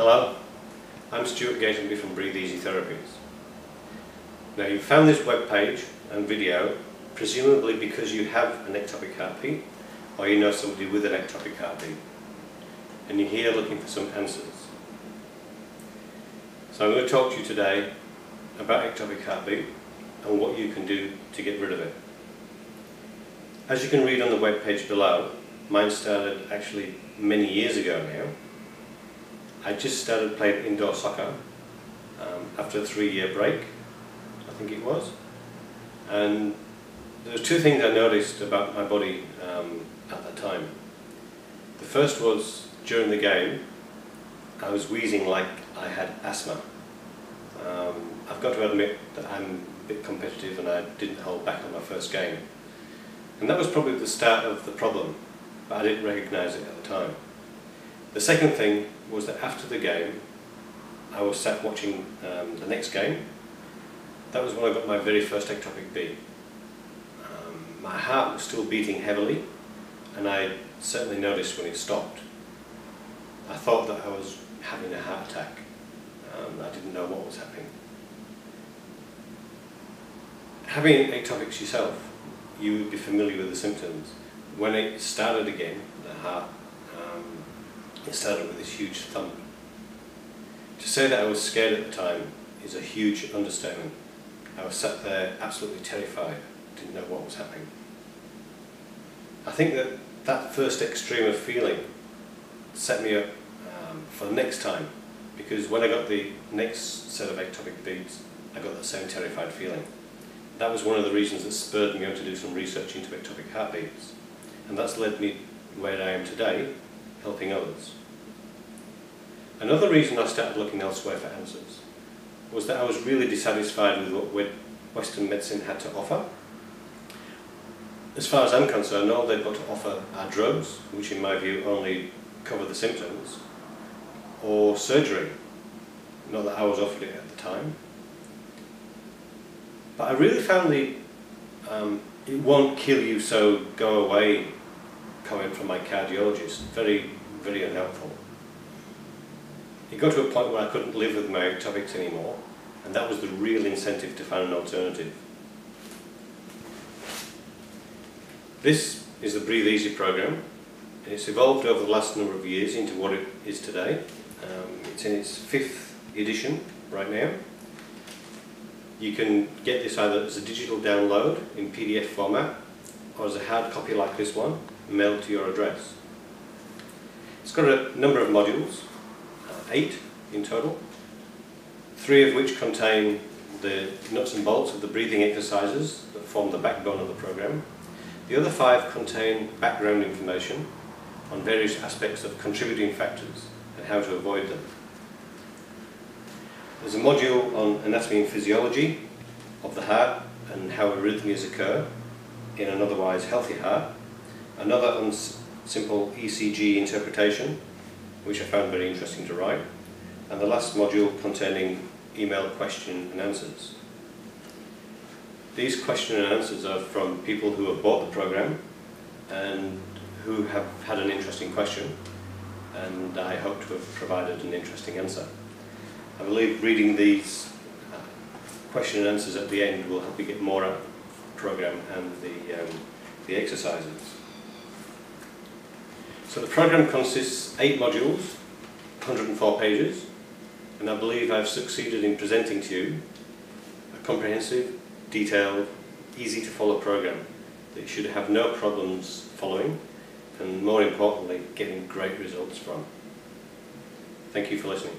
Hello, I'm Stuart Gatenby from BreatheEasy Therapies. Now, you found this web page and video presumably because you have an ectopic heartbeat or you know somebody with an ectopic heartbeat and you're here looking for some answers. So I'm going to talk to you today about ectopic heartbeat and what you can do to get rid of it. As you can read on the web page below, mine started actually many years ago now. I just started playing indoor soccer after a 3-year break, I think it was. And there were two things I noticed about my body at that time. The first was, during the game, I was wheezing like I had asthma. I've got to admit that I'm a bit competitive and I didn't hold back on my first game. And that was probably the start of the problem, but I didn't recognise it at the time. The second thing was that after the game, I was sat watching the next game. That was when I got my very first ectopic beat. My heart was still beating heavily, and I certainly noticed when it stopped. I thought that I was having a heart attack. I didn't know what was happening. Having ectopics yourself, you would be familiar with the symptoms. When it started again, the heart, it started with this huge thump. To say that I was scared at the time is a huge understatement. I was sat there absolutely terrified, didn't know what was happening. I think that first extreme of feeling set me up for the next time, because when I got the next set of ectopic beats, I got the same terrified feeling. That was one of the reasons that spurred me on to do some research into ectopic heartbeats, and that's led me where I am today, helping others. Another reason I started looking elsewhere for answers was that I was really dissatisfied with what Western medicine had to offer. As far as I'm concerned, all they've got to offer are drugs, which in my view only cover the symptoms, or surgery. Not that I was offered it at the time. But I really found it won't kill you, so go away comment from my cardiologist very, very unhelpful. It got to a point where I couldn't live with my ectopics anymore, and that was the real incentive to find an alternative. This is the BreatheEasy program, and it's evolved over the last number of years into what it is today. It's in its 5th edition right now. You can get this either as a digital download in PDF format or as a hard copy like this one, mailed to your address. It's got a number of modules, 8 in total, 3 of which contain the nuts and bolts of the breathing exercises that form the backbone of the program. The other 5 contain background information on various aspects of contributing factors and how to avoid them. There's a module on anatomy and physiology of the heart and how arrhythmias occur in an otherwise healthy heart, another on simple ECG interpretation, which I found very interesting to write, and the last module containing email question and answers. These question and answers are from people who have bought the program and who have had an interesting question, and I hope to have provided an interesting answer. I believe reading these question and answers at the end will help you get more out of the program and the exercises. So the program consists 8 modules, 104 pages, and I believe I've succeeded in presenting to you a comprehensive, detailed, easy to follow program that you should have no problems following, and more importantly, getting great results from. Thank you for listening.